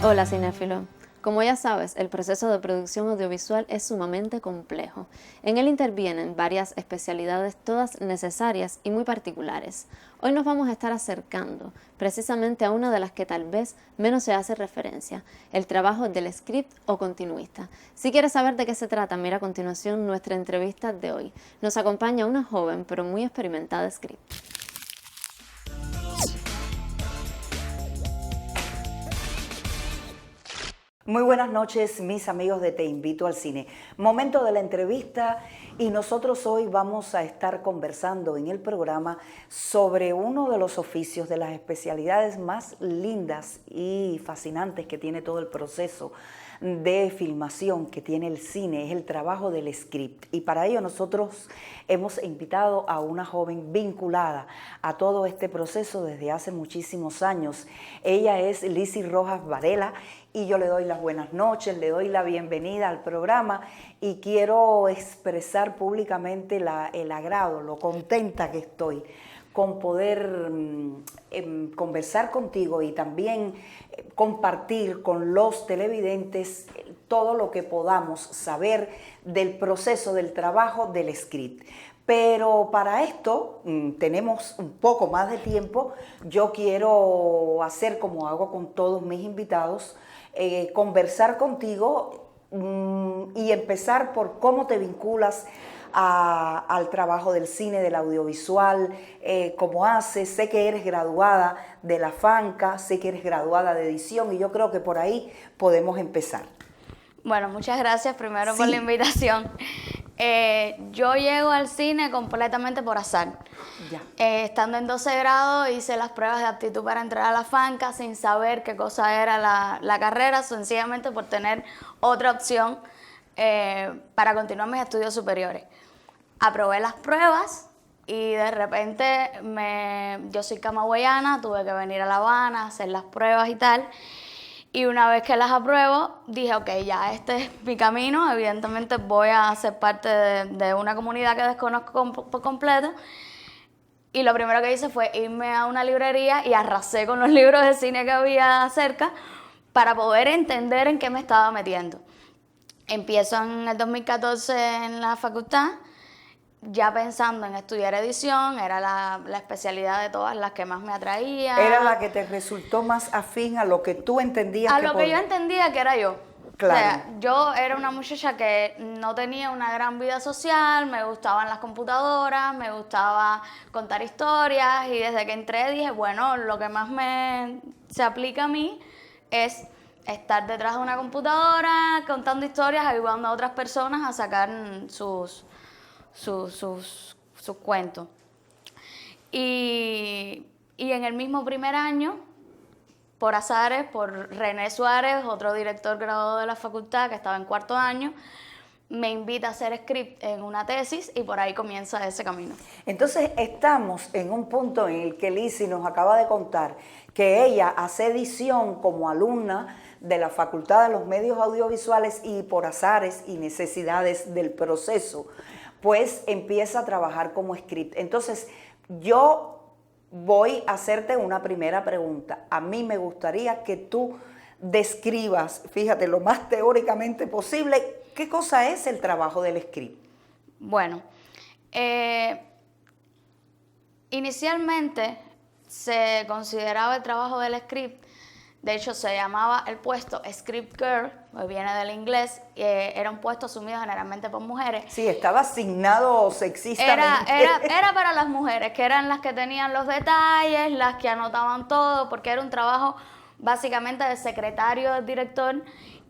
Hola cinéfilo. Como ya sabes, el proceso de producción audiovisual es sumamente complejo. En él intervienen varias especialidades, todas necesarias y muy particulares. Hoy nos vamos a estar acercando precisamente a una de las que tal vez menos se hace referencia, el trabajo del script o continuista. Si quieres saber de qué se trata, mira a continuación nuestra entrevista de hoy. Nos acompaña una joven pero muy experimentada script. Muy buenas noches, mis amigos de Te Invito al Cine. Momento de la entrevista y nosotros hoy vamos a estar conversando en el programa sobre uno de los oficios, de las especialidades más lindas y fascinantes que tiene todo el proceso de filmación que tiene el cine, es el trabajo del script. Y para ello nosotros hemos invitado a una joven vinculada a todo este proceso desde hace muchísimos años. Ella es Lizzy Rojas Varela y yo le doy las buenas noches, le doy la bienvenida al programa y quiero expresar públicamente el agrado, lo contenta que estoy con poder conversar contigo y también compartir con los televidentes todo lo que podamos saber del proceso del trabajo del script. Pero para esto tenemos un poco más de tiempo. Yo quiero hacer como hago con todos mis invitados, conversar contigo y empezar por cómo te vinculas al trabajo del cine, del audiovisual, cómo haces. Sé que eres graduada de la FANCA, sé que eres graduada de edición y yo creo que por ahí podemos empezar. Bueno, muchas gracias primero por la invitación. Yo llego al cine completamente por azar. Ya. Estando en 12 grado hice las pruebas de aptitud para entrar a la FANCA sin saber qué cosa era la carrera, sencillamente por tener otra opción para continuar mis estudios superiores. Aprobé las pruebas y de repente yo soy camagüeyana, tuve que venir a La Habana a hacer las pruebas y tal. Y una vez que las apruebo, dije, ok, ya este es mi camino, evidentemente voy a ser parte de una comunidad que desconozco por completo. Y lo primero que hice fue irme a una librería y arrasé con los libros de cine que había cerca para poder entender en qué me estaba metiendo. Empiezo en el 2014 en la facultad, ya pensando en estudiar edición, era la especialidad de todas las que más me atraía. Era la que te resultó más afín a lo que tú entendías. A lo que yo entendía que era yo. Claro. O sea, yo era una muchacha que no tenía una gran vida social, me gustaban las computadoras, me gustaba contar historias y desde que entré dije, bueno, lo que más se aplica a mí es estar detrás de una computadora contando historias, ayudando a otras personas a sacar sus cuentos. Y en el mismo primer año, por azares, por René Suárez, otro director graduado de la facultad que estaba en cuarto año, me invita a hacer script en una tesis y por ahí comienza ese camino. Entonces estamos en un punto en el que Lizzy nos acaba de contar que ella hace edición como alumna de la Facultad de los Medios Audiovisuales y por azares y necesidades del proceso, pues empieza a trabajar como script. Entonces yo voy a hacerte una primera pregunta. A mí me gustaría que tú describas, fíjate, lo más teóricamente posible, ¿qué cosa es el trabajo del script? Bueno, inicialmente se consideraba el trabajo del script, de hecho se llamaba el puesto script girl, pues viene del inglés, era un puesto asumido generalmente por mujeres. Sí, estaba asignado sexistamente. Era para las mujeres, que eran las que tenían los detalles, las que anotaban todo, porque era un trabajo básicamente de secretario del director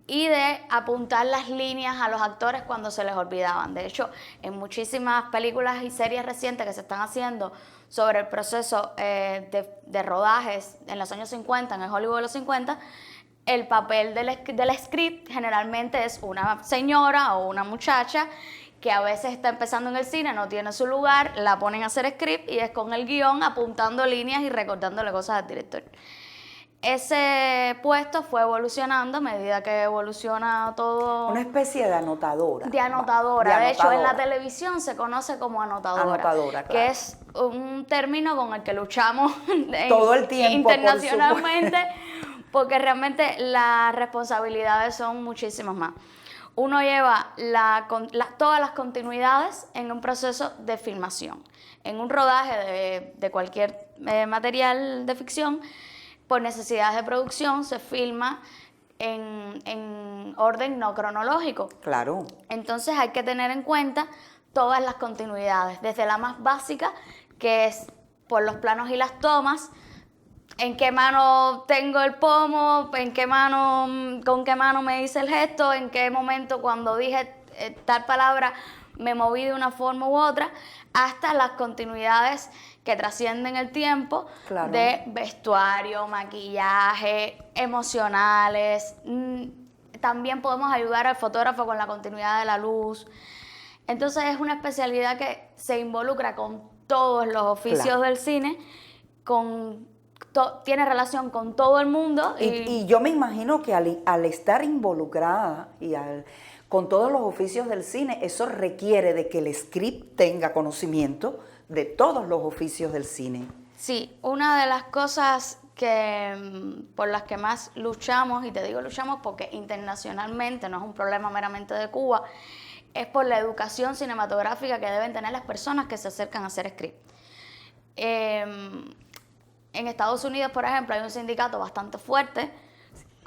y de apuntar las líneas a los actores cuando se les olvidaban. De hecho, en muchísimas películas y series recientes que se están haciendo sobre el proceso de rodajes en los años 50, en el Hollywood de los 50, el papel del script generalmente es una señora o una muchacha que a veces está empezando en el cine, no tiene su lugar, la ponen a hacer script y es con el guión apuntando líneas y recordándole cosas al director. Ese puesto fue evolucionando a medida que evoluciona todo. Una especie de anotadora. De anotadora. De hecho, en la televisión se conoce como anotadora. Anotadora, claro. Que es un término con el que luchamos todo el tiempo, internacionalmente, porque realmente las responsabilidades son muchísimas más. Uno lleva todas las continuidades en un proceso de filmación. En un rodaje de cualquier material de ficción, por necesidades de producción, se filma en orden no cronológico. Claro. Entonces hay que tener en cuenta todas las continuidades, desde la más básica, que es por los planos y las tomas, en qué mano tengo el pomo, con qué mano me hice el gesto, en qué momento cuando dije tal palabra me moví de una forma u otra, hasta las continuidades que trascienden el tiempo, claro, de vestuario, maquillaje, emocionales. También podemos ayudar al fotógrafo con la continuidad de la luz. Entonces es una especialidad que se involucra con todos los oficios, claro, del cine, tiene relación con todo el mundo. Y yo me imagino que al estar involucrada con todos los oficios del cine, eso requiere de que el script tenga conocimiento de todos los oficios del cine. Sí, una de las cosas por las que más luchamos, y te digo luchamos porque internacionalmente no es un problema meramente de Cuba, es por la educación cinematográfica que deben tener las personas que se acercan a hacer script. En Estados Unidos, por ejemplo, hay un sindicato bastante fuerte,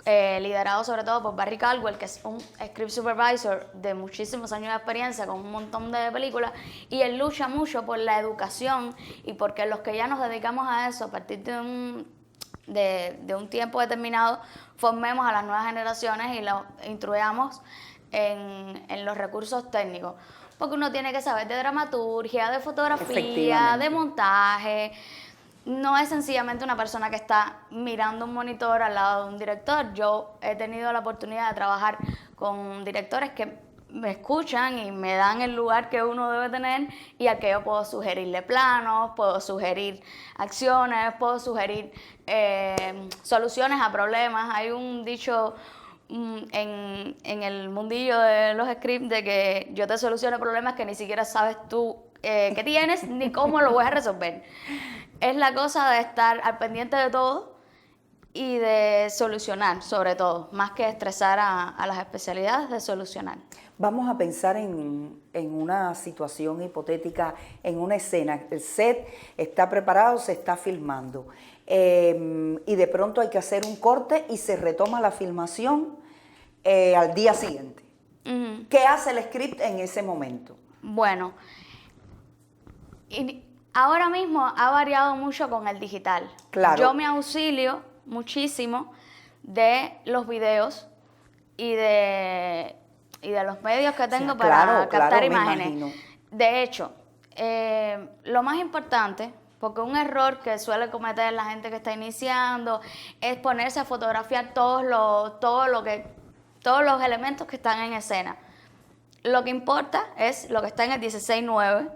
liderado sobre todo por Barry Caldwell, que es un script supervisor de muchísimos años de experiencia con un montón de películas, y él lucha mucho por la educación y porque los que ya nos dedicamos a eso a partir de un tiempo determinado formemos a las nuevas generaciones y los instruyamos en los recursos técnicos, porque uno tiene que saber de dramaturgia, de fotografía, de montaje. No es sencillamente una persona que está mirando un monitor al lado de un director. Yo he tenido la oportunidad de trabajar con directores que me escuchan y me dan el lugar que uno debe tener y al que yo puedo sugerirle planos, puedo sugerir acciones, puedo sugerir soluciones a problemas. Hay un dicho en el mundillo de los scripts de que yo te soluciono problemas que ni siquiera sabes tú que tienes ni cómo lo voy a resolver. Es la cosa de estar al pendiente de todo y de solucionar, sobre todo, más que estresar a las especialidades, de solucionar. Vamos a pensar en una situación hipotética, en una escena. El set está preparado, se está filmando y de pronto hay que hacer un corte y se retoma la filmación al día siguiente. Uh-huh. ¿Qué hace el script en ese momento? Bueno, ahora mismo ha variado mucho con el digital. Claro. Yo me auxilio muchísimo de los videos y de los medios que tengo, o sea, para captar imágenes. De hecho, lo más importante, porque un error que suele cometer la gente que está iniciando, es ponerse a fotografiar todos los elementos que están en escena. Lo que importa es lo que está en el 16:9,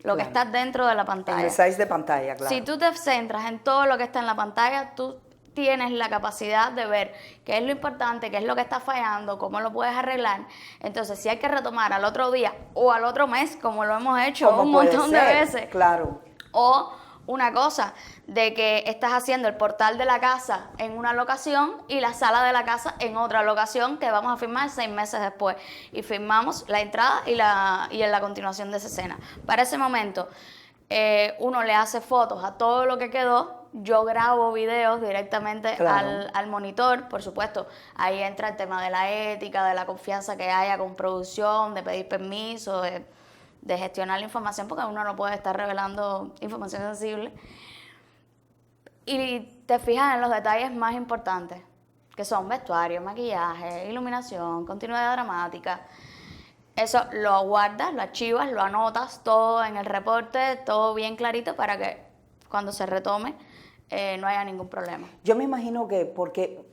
lo que está dentro de la pantalla. En el size de pantalla, claro. Si tú te centras en todo lo que está en la pantalla, tú tienes la capacidad de ver qué es lo importante, qué es lo que está fallando, cómo lo puedes arreglar. Entonces, si hay que retomar al otro día o al otro mes, como lo hemos hecho un montón de veces, claro, o una cosa de que estás haciendo el portal de la casa en una locación y la sala de la casa en otra locación que vamos a filmar 6 meses después. Y filmamos la entrada y en la continuación de esa escena. Para ese momento, uno le hace fotos a todo lo que quedó. Yo grabo videos directamente al monitor, por supuesto. Ahí entra el tema de la ética, de la confianza que haya con producción, de pedir permiso, de gestionar la información, porque uno no puede estar revelando información sensible. Y te fijas en los detalles más importantes, que son vestuario, maquillaje, iluminación, continuidad dramática. Eso lo guardas, lo archivas, lo anotas, todo en el reporte, todo bien clarito para que cuando se retome no haya ningún problema. Yo me imagino que porque,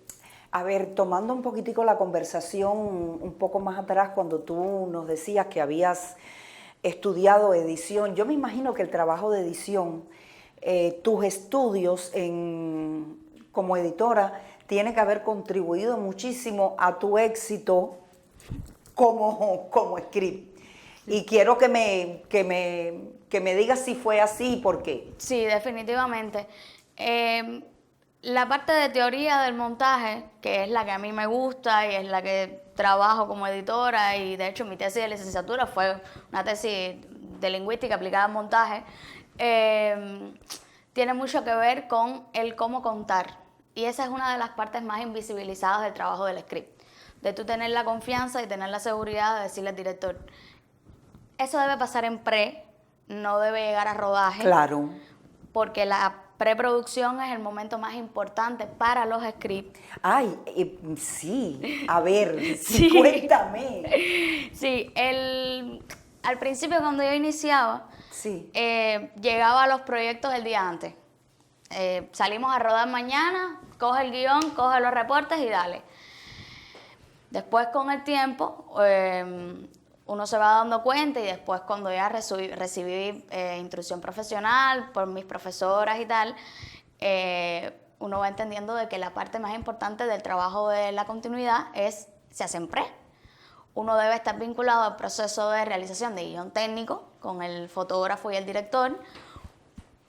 a ver, tomando un poquitico la conversación un poco más atrás, cuando tú nos decías que habías estudiado edición, yo me imagino que el trabajo de edición, tus estudios como editora, tiene que haber contribuido muchísimo a tu éxito como script. Y quiero que me digas si fue así y por qué. Sí, definitivamente. La parte de teoría del montaje, que es la que a mí me gusta y es la que trabajo como editora, y de hecho mi tesis de licenciatura fue una tesis de lingüística aplicada al montaje, tiene mucho que ver con el cómo contar. Y esa es una de las partes más invisibilizadas del trabajo del script. De tú tener la confianza y tener la seguridad de decirle al director, eso debe pasar en pre, no debe llegar a rodaje. Claro. Porque la preproducción es el momento más importante para los scripts. Ay, sí, a ver, Sí. Cuéntame. Sí, al principio cuando yo iniciaba, Sí. llegaba a los proyectos el día antes. Salimos a rodar mañana, coge el guión, coge los reportes y dale. Después con el tiempo, uno se va dando cuenta y después cuando ya recibí instrucción profesional por mis profesoras y tal, uno va entendiendo de que la parte más importante del trabajo de la continuidad se hace en pre. Uno debe estar vinculado al proceso de realización de guión técnico con el fotógrafo y el director,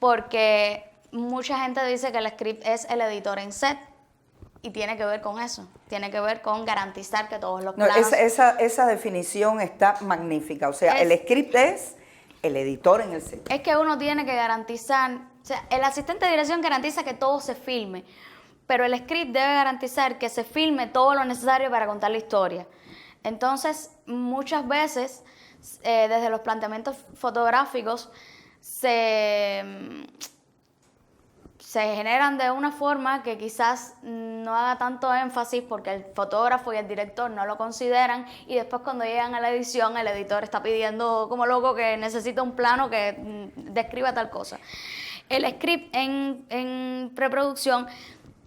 porque mucha gente dice que el script es el editor en set. Y tiene que ver con eso, tiene que ver con garantizar que todos los planos... No, esa definición está magnífica, o sea, el script es el editor en el set. Es que uno tiene que garantizar, o sea, el asistente de dirección garantiza que todo se filme, pero el script debe garantizar que se filme todo lo necesario para contar la historia. Entonces, muchas veces, desde los planteamientos fotográficos, se generan de una forma que quizás no haga tanto énfasis porque el fotógrafo y el director no lo consideran, y después cuando llegan a la edición el editor está pidiendo como loco que necesita un plano que describa tal cosa. El script en preproducción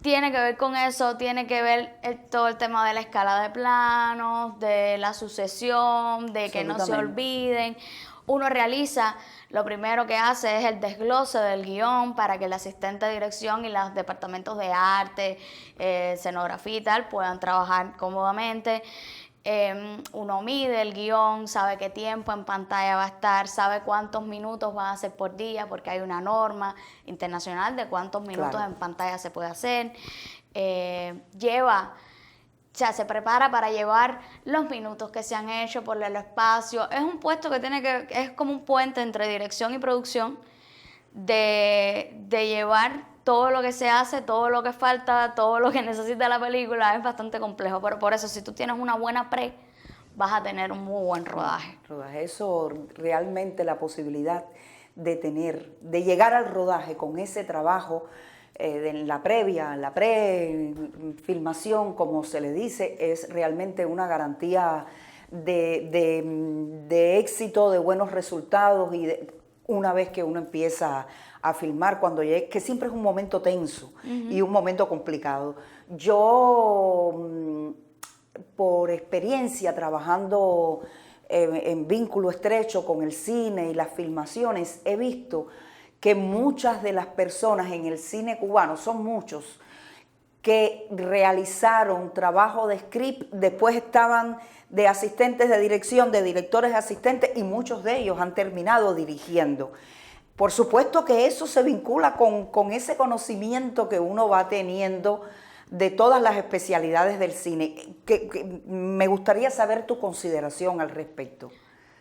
tiene que ver con eso, tiene que ver todo el tema de la escala de planos, de la sucesión, de que no se olviden. Uno realiza, lo primero que hace es el desglose del guión para que el asistente de dirección y los departamentos de arte, escenografía y tal puedan trabajar cómodamente. Uno mide el guión, sabe qué tiempo en pantalla va a estar, sabe cuántos minutos van a ser por día, porque hay una norma internacional de cuántos minutos en pantalla se puede hacer. O sea, se prepara para llevar los minutos que se han hecho por el espacio. Es un puesto que es como un puente entre dirección y producción, de llevar todo lo que se hace, todo lo que falta, todo lo que necesita la película. Es bastante complejo, pero por eso si tú tienes una buena pre, vas a tener un muy buen rodaje. Eso realmente, la posibilidad de llegar al rodaje con ese trabajo, en la previa, la pre-filmación, como se le dice, es realmente una garantía de éxito, de buenos resultados, y una vez que uno empieza a filmar, cuando llegue, que siempre es un momento tenso y un momento complicado. Yo, por experiencia, trabajando en vínculo estrecho con el cine y las filmaciones, he visto que muchas de las personas en el cine cubano, son muchos, que realizaron trabajo de script, después estaban de asistentes de dirección, de directores asistentes, y muchos de ellos han terminado dirigiendo. Por supuesto que eso se vincula con ese conocimiento que uno va teniendo de todas las especialidades del cine. Que me gustaría saber tu consideración al respecto.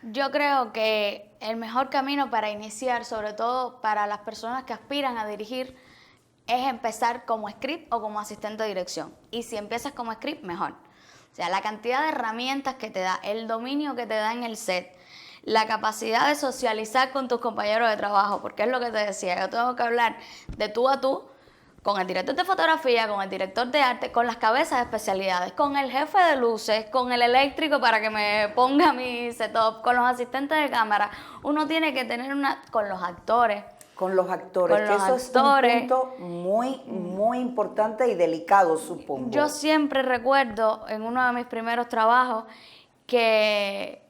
Yo creo que el mejor camino para iniciar, sobre todo para las personas que aspiran a dirigir, es empezar como script o como asistente de dirección. Y si empiezas como script, mejor. O sea, la cantidad de herramientas que te da, el dominio que te da en el set, la capacidad de socializar con tus compañeros de trabajo, porque es lo que te decía, yo tengo que hablar de tú a tú con el director de fotografía, con el director de arte, con las cabezas de especialidades, con el jefe de luces, con el eléctrico para que me ponga mi setup, con los asistentes de cámara. Uno tiene que tener con los actores. Con los actores, Con que los eso actores. Es un punto muy importante y delicado, supongo. Yo siempre recuerdo en uno de mis primeros trabajos que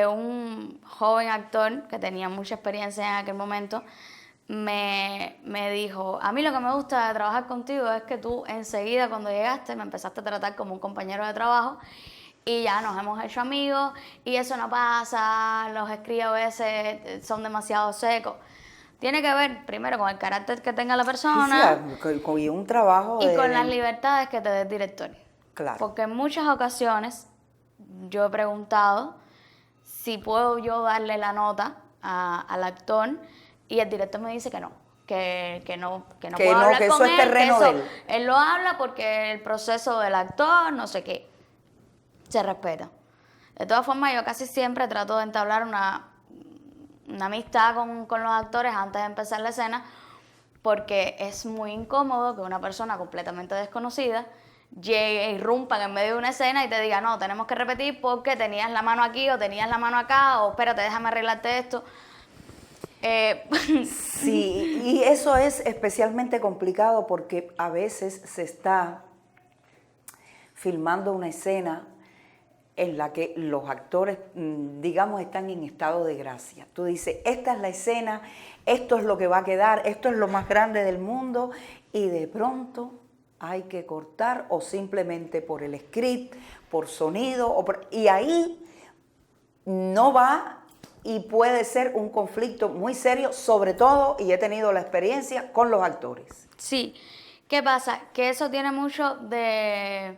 un joven actor que tenía mucha experiencia en aquel momento me dijo, a mí lo que me gusta de trabajar contigo es que tú enseguida cuando llegaste me empezaste a tratar como un compañero de trabajo y ya nos hemos hecho amigos y eso no pasa, los scripts a veces son demasiado secos. Tiene que ver primero con el carácter que tenga la persona y un trabajo y con las libertades que te dé el director. Claro. Porque en muchas ocasiones yo he preguntado si puedo yo darle la nota al actor y el director me dice que no, que no puedo hablar que con eso él, es terreno de él. Él lo habla porque el proceso del actor, no sé qué, se respeta. De todas formas, yo casi siempre trato de entablar una amistad con los actores antes de empezar la escena, porque es muy incómodo que una persona completamente desconocida llegue e irrumpa en medio de una escena y te diga, no, tenemos que repetir porque tenías la mano aquí o tenías la mano acá, o espérate, déjame arreglarte esto. Sí, y eso es especialmente complicado porque a veces se está filmando una escena en la que los actores, digamos, están en estado de gracia. Tú dices, esta es la escena, esto es lo que va a quedar, esto es lo más grande del mundo, y de pronto hay que cortar o simplemente por el script, por sonido, y ahí no va y puede ser un conflicto muy serio, sobre todo, y he tenido la experiencia, con los actores. Sí, ¿qué pasa? Que eso tiene mucho de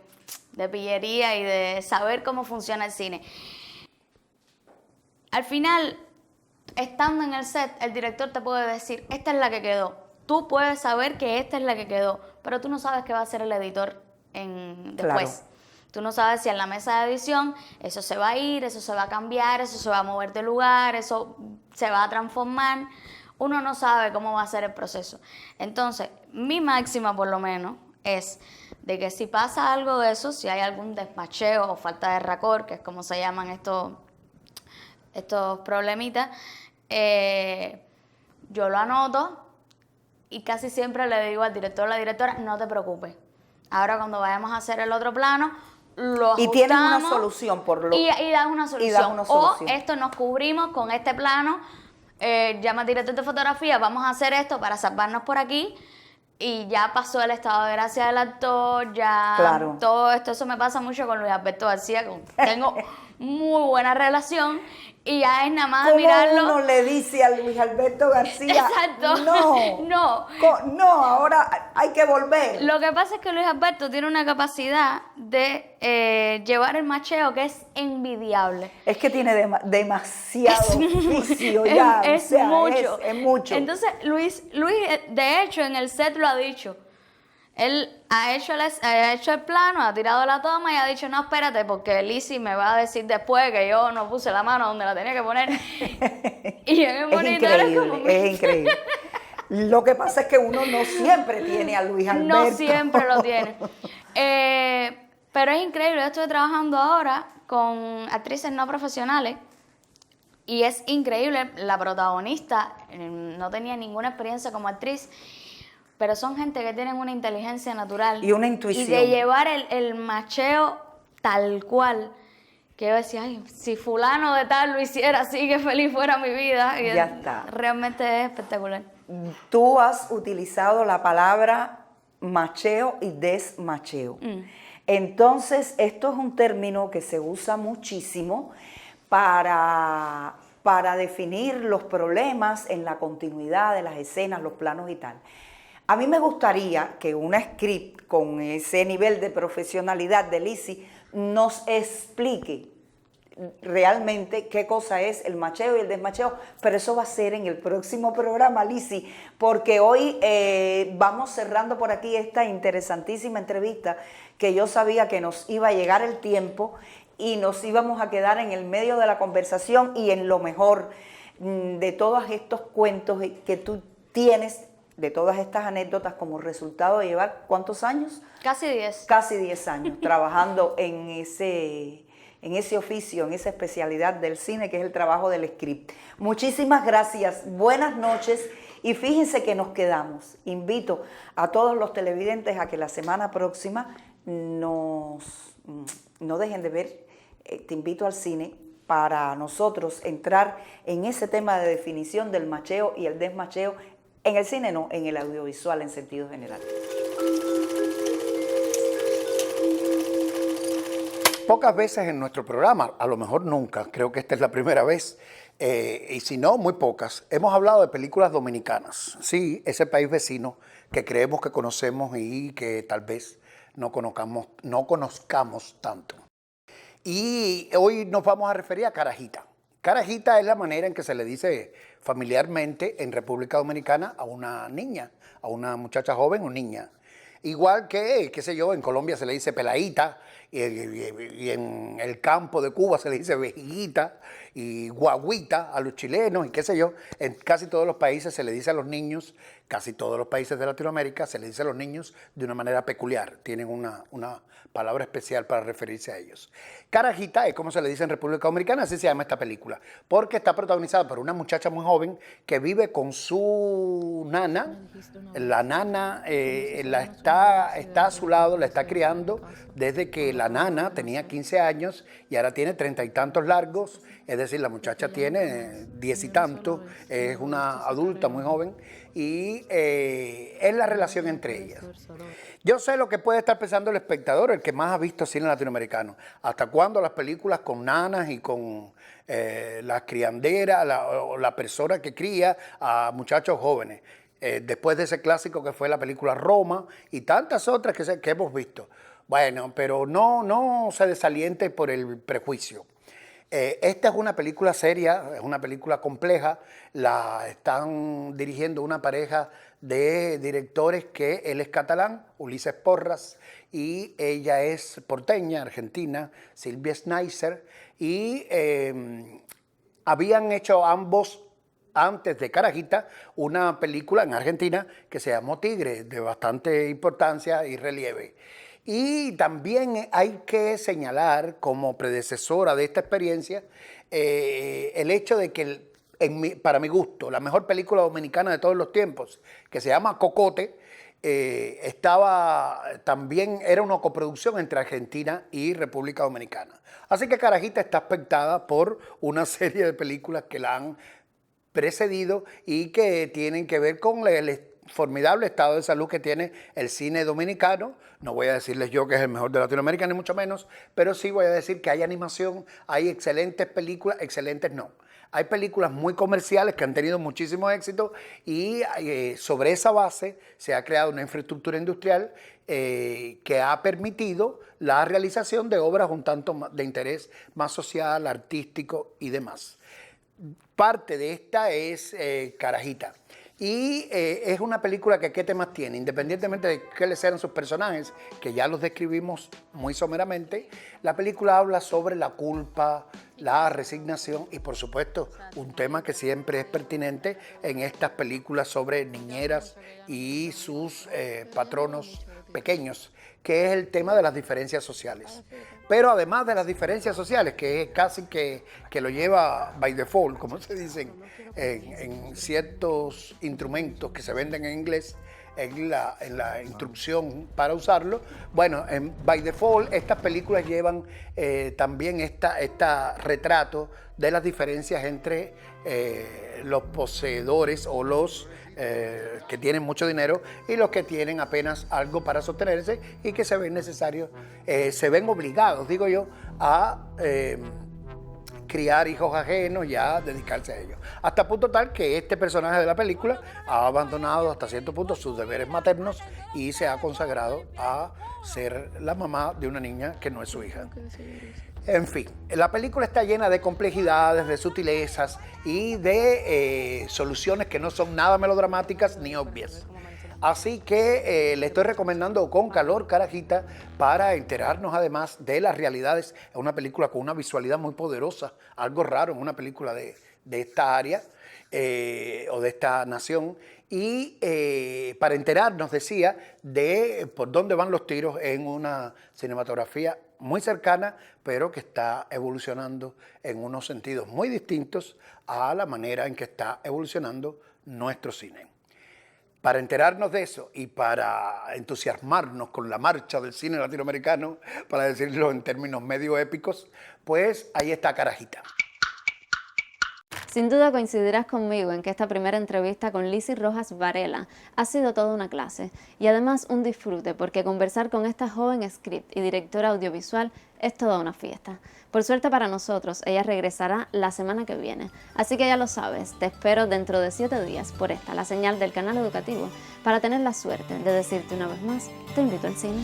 pillería y de saber cómo funciona el cine. Al final, estando en el set, el director te puede decir, esta es la que quedó. Tú puedes saber que esta es la que quedó, pero tú no sabes qué va a hacer el editor después. Claro. Tú no sabes si en la mesa de edición eso se va a ir, eso se va a cambiar, eso se va a mover de lugar, eso se va a transformar. Uno no sabe cómo va a ser el proceso. Entonces, mi máxima por lo menos es de que si pasa algo de eso, si hay algún desmacheo o falta de raccord, que es como se llaman estos problemitas, yo lo anoto y casi siempre le digo al director o la directora, no te preocupes. Ahora cuando vayamos a hacer el otro plano, lo ajustamos. Y tienen una solución por lo y dan una solución. O esto nos cubrimos con este plano, llama al director de fotografía, vamos a hacer esto para salvarnos por aquí. Y ya pasó el estado de gracia del actor, ya claro. Todo esto, eso me pasa mucho con Luis Alberto García, tengo muy buena relación y ya es nada más mirarlo. ¿Cómo uno le dice a Luis Alberto García? Exacto. No, ahora hay que volver. Lo que pasa es que Luis Alberto tiene una capacidad de llevar el macheo que es envidiable. Es que tiene demasiado oficio ya. Es mucho. Es mucho. Entonces, Luis, de hecho, en el set lo ha dicho. Él ha hecho el plano, ha tirado la toma y ha dicho, no, espérate, porque Lizzy me va a decir después que yo no puse la mano donde la tenía que poner. Y en el monitor es increíble. Lo que pasa es que uno no siempre tiene a Luis Alberto. No siempre lo tiene. Pero es increíble, yo estoy trabajando ahora con actrices no profesionales y es increíble, la protagonista no tenía ninguna experiencia como actriz, pero son gente que tienen una inteligencia natural. Y una intuición. Y de llevar el macheo tal cual, que yo decía, ay, si fulano de tal lo hiciera así, que feliz fuera mi vida. Y ya está. Realmente es espectacular. Tú has utilizado la palabra macheo y desmacheo. Entonces, esto es un término que se usa muchísimo para para definir los problemas en la continuidad de las escenas, los planos y tal. A mí me gustaría que una script con ese nivel de profesionalidad de Lizzy nos explique realmente qué cosa es el macheo y el desmacheo, pero eso va a ser en el próximo programa, Lizzy, porque hoy vamos cerrando por aquí esta interesantísima entrevista que yo sabía que nos iba a llegar el tiempo y nos íbamos a quedar en el medio de la conversación y en lo mejor de todos estos cuentos que tú tienes, de todas estas anécdotas como resultado de llevar, ¿cuántos años? Casi 10. Casi 10 años trabajando en ese oficio, en esa especialidad del cine que es el trabajo del script. Muchísimas gracias, buenas noches y fíjense que nos quedamos. Invito a todos los televidentes a que la semana próxima no dejen de ver Te Invito al Cine para nosotros entrar en ese tema de definición del macheo y el desmacheo en el cine, no, en el audiovisual en sentido general. Pocas veces en nuestro programa, a lo mejor nunca, creo que esta es la primera vez, y si no, muy pocas, hemos hablado de películas dominicanas. Sí, ese país vecino que creemos que conocemos y que tal vez no conozcamos tanto. Y hoy nos vamos a referir a Carajita. Carajita es la manera en que se le dice familiarmente en República Dominicana a una niña, a una muchacha joven o niña. Igual que, qué sé yo, en Colombia se le dice peladita y en el campo de Cuba se le dice vejiguita y guaguita a los chilenos y qué sé yo. En casi todos los países se le dice a los niños, casi todos los países de Latinoamérica se le dice a los niños de una manera peculiar. Tienen una palabra especial para referirse a ellos. Carajita es como se le dice en República Dominicana, así se llama esta película, porque está protagonizada por una muchacha muy joven que vive con su nana. La nana está a su lado, la está criando desde que la nana tenía 15 años y ahora tiene 30 y tantos largos, es decir, la muchacha tiene 10 y tantos, es una adulta muy joven y es la relación entre ellas. Yo sé lo que puede estar pensando el espectador, el que más ha visto cine latinoamericano. ¿Hasta cuándo las películas con nanas y con las crianderas, o la persona que cría a muchachos jóvenes? Después de ese clásico que fue la película Roma y tantas otras que hemos visto. Bueno, pero no se desaliente por el prejuicio. Esta es una película seria, es una película compleja, la están dirigiendo una pareja de directores que él es catalán, Ulises Porras, y ella es porteña, argentina, Silvia Schneiser, y habían hecho ambos, antes de Carajita, una película en Argentina que se llamó Tigre, de bastante importancia y relieve. Y también hay que señalar como predecesora de esta experiencia el hecho de que, para mi gusto, la mejor película dominicana de todos los tiempos, que se llama Cocote, también era una coproducción entre Argentina y República Dominicana. Así que Carajita está aspectada por una serie de películas que la han precedido y que tienen que ver con el formidable estado de salud que tiene el cine dominicano. No voy a decirles yo que es el mejor de Latinoamérica, ni mucho menos, pero sí voy a decir que hay animación, hay excelentes películas, excelentes no. Hay películas muy comerciales que han tenido muchísimo éxito y sobre esa base se ha creado una infraestructura industrial que ha permitido la realización de obras un tanto de interés más social, artístico y demás. Parte de esta es Carajita. Y es una película que ¿qué temas tiene? Independientemente de qué les sean sus personajes, que ya los describimos muy someramente, la película habla sobre la culpa, la resignación y por supuesto un tema que siempre es pertinente en estas películas sobre niñeras y sus patronos pequeños, que es el tema de las diferencias sociales. Pero además de las diferencias sociales, que es casi que lo lleva by default, como se dicen en ciertos instrumentos que se venden en inglés, en la instrucción para usarlo. Bueno, by default estas películas llevan también esta retrato de las diferencias entre los poseedores o los que tienen mucho dinero y los que tienen apenas algo para sostenerse y que se ven necesarios, se ven obligados, digo yo, a criar hijos ajenos, ya dedicarse a ellos. Hasta punto tal que este personaje de la película ha abandonado hasta cierto punto sus deberes maternos y se ha consagrado a ser la mamá de una niña que no es su hija. En fin, la película está llena de complejidades, de sutilezas y de soluciones que no son nada melodramáticas ni obvias. Así que le estoy recomendando con calor, carajita, para enterarnos además de las realidades. Es una película con una visualidad muy poderosa, algo raro en una película de esta área o de esta nación. Y para enterarnos, decía, de por dónde van los tiros en una cinematografía muy cercana, pero que está evolucionando en unos sentidos muy distintos a la manera en que está evolucionando nuestro cine. Para enterarnos de eso y para entusiasmarnos con la marcha del cine latinoamericano, para decirlo en términos medio épicos, pues ahí está Carajita. Sin duda coincidirás conmigo en que esta primera entrevista con Lizzy Rojas Varela ha sido toda una clase y además un disfrute, porque conversar con esta joven script y directora audiovisual es toda una fiesta. Por suerte para nosotros, ella regresará la semana que viene. Así que ya lo sabes, te espero dentro de 7 días por esta, la señal del canal educativo, para tener la suerte de decirte una vez más, te invito al cine.